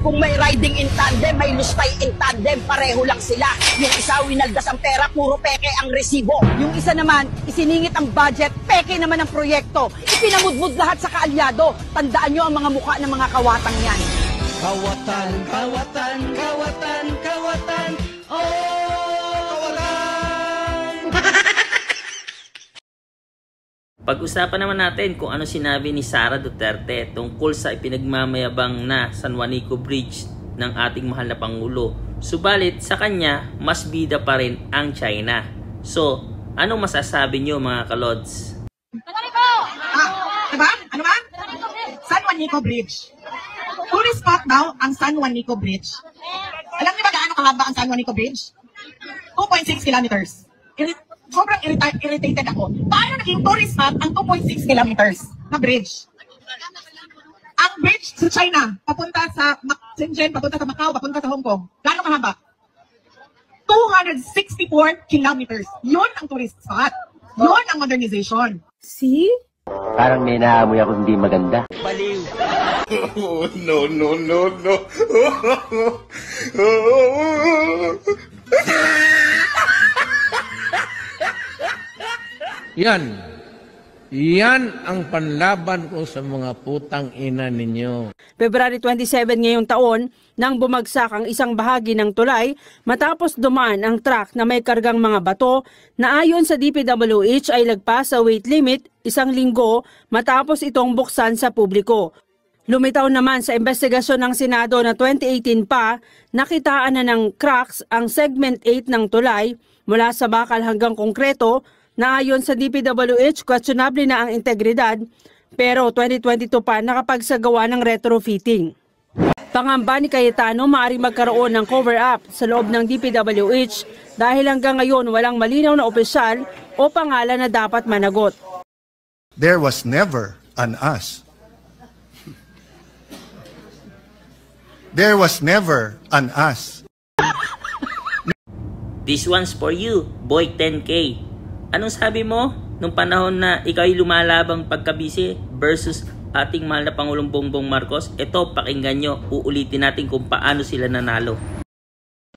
kung may riding in tandem, may lustay in tandem, pareho lang sila. Yung isa winaldas ang pera, puro peke ang resibo. Yung isa naman, isiningit ang budget, peke naman ang proyekto. Ipinamudmud lahat sa kaalyado. Tandaan nyo ang mga mukha ng mga kawatang yan. Kawatan, kawatan, kawatan, kawatan, oh, kawatan! Pag-usapan naman natin kung ano sinabi ni Sara Duterte tungkol sa ipinagmamayabang na San Juanico Bridge ng ating mahal na Pangulo. Subalit sa kanya, mas bida pa rin ang China. So, ano masasabi nyo mga kalods? Diba? Ano ba? San Juanico Bridge. Tourist spot daw ang San Juanico Bridge. Alam niyo ba gaano kahaba ang San Juanico Bridge? 2.6 kilometers. Sobrang irritated ako. Paano naging tourist spot ang 2.6 kilometers na bridge? Ang bridge sa China, papunta sa Shenzhen, papunta sa Macau, papunta sa Hong Kong. Gaano kahaba? 264 kilometers. Yun ang tourist spot. Yun ang modernization. See? Parang may naamoy ako hindi maganda. Baliw. Oh, no, no, no, no. Yan ang panlaban ko sa mga putang ina ninyo. February 27 ngayong taon nang bumagsak ang isang bahagi ng tulay matapos dumaan ang truck na may kargang mga bato na ayon sa DPWH ay lagpas sa weight limit 1 linggo matapos itong buksan sa publiko. Lumitaw naman sa investigasyon ng Senado na 2018 pa, nakitaan na ng cracks ang segment 8 ng tulay mula sa bakal hanggang konkreto na ayon sa DPWH questionable na ang integridad pero 2022 pa nakapagsagawa ng retrofitting. Pangamba ni Cayetano maaaring magkaroon ng cover-up sa loob ng DPWH dahil hanggang ngayon walang malinaw na opisyal o pangalan na dapat managot. There was never an us. There was never an us. This one's for you, Boy 10K. Anong sabi mo nung panahon na ikaw ay lumalabang pagkabisi versus ating mahal na Pangulong Bongbong Marcos? Ito, pakinggan nyo. Uulitin natin kung paano sila nanalo.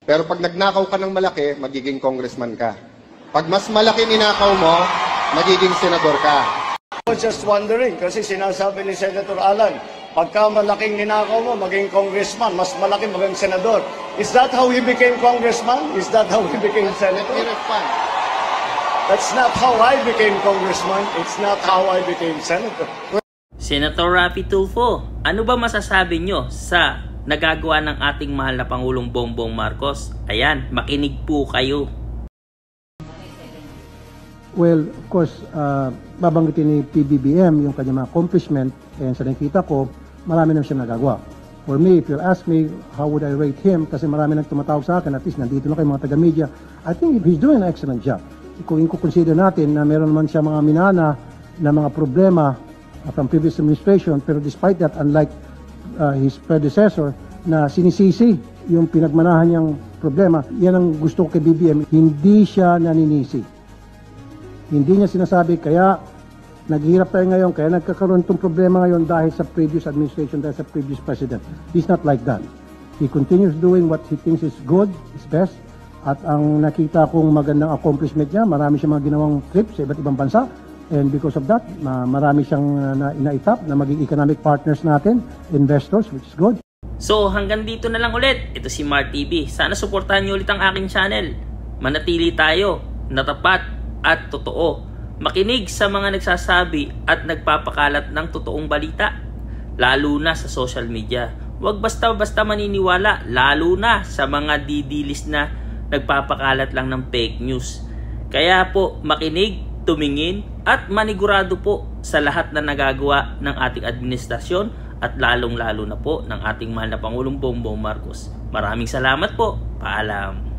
Pero pag nagnakaw ka ng malaki, magiging congressman ka. Pag mas malaki ninakaw mo, magiging senador ka. I was just wondering, kasi sinasabi ni Senator Alan, pagka malaking ninakaw mo, maging congressman, mas malaki maging senador. Is that how he became congressman? Is that how he became senator? That's not how I became congressman. It's not how I became senator. Senator Raffy Tulfo, ano ba masasabi nyo sa nagagawa ng ating mahal na Pangulong Bongbong Marcos? Ayan, makinig po kayo. Well, of course, babanggitin ni PBBM yung kanyang mga accomplishment and sa nakita ko, marami na siyang nagagawa. For me, if you'll ask me, how would I rate him? Kasi marami nang tumatawag sa akin, at least nandito na kayo mga taga-media. I think he's doing an excellent job. Kung i-consider natin na meron naman siya mga minana na mga problema from previous administration, pero despite that, unlike his predecessor na sinisisi yung pinagmanahan niyang problema, yan ang gusto ko kay BBM, hindi siya naninisi. Hindi niya sinasabi, kaya naghihirap tayo ngayon, kaya nagkakaroon itong problema ngayon dahil sa previous administration, dahil sa previous president. He's not like that. He continues doing what he thinks is good, is best. At ang nakita kong magandang accomplishment niya, marami siyang mga ginawang trip sa iba't ibang bansa. And because of that, marami siyang naitap na maging economic partners natin, investors, which is good. So hanggang dito na lang ulit. Ito si Mar TV. Sana suportahan niyo ulit ang aking channel. Manatili tayo, natapat at totoo. Makinig sa mga nagsasabi at nagpapakalat ng totoong balita. Lalo na sa social media. Huwag basta-basta maniniwala. Lalo na sa mga didilis na nagpapakalat lang ng fake news. Kaya po makinig, tumingin at manigurado po sa lahat na nagagawa ng ating administrasyon at lalong-lalo na po ng ating mahal na Pangulong Bongbong Marcos. Maraming salamat po. Paalam.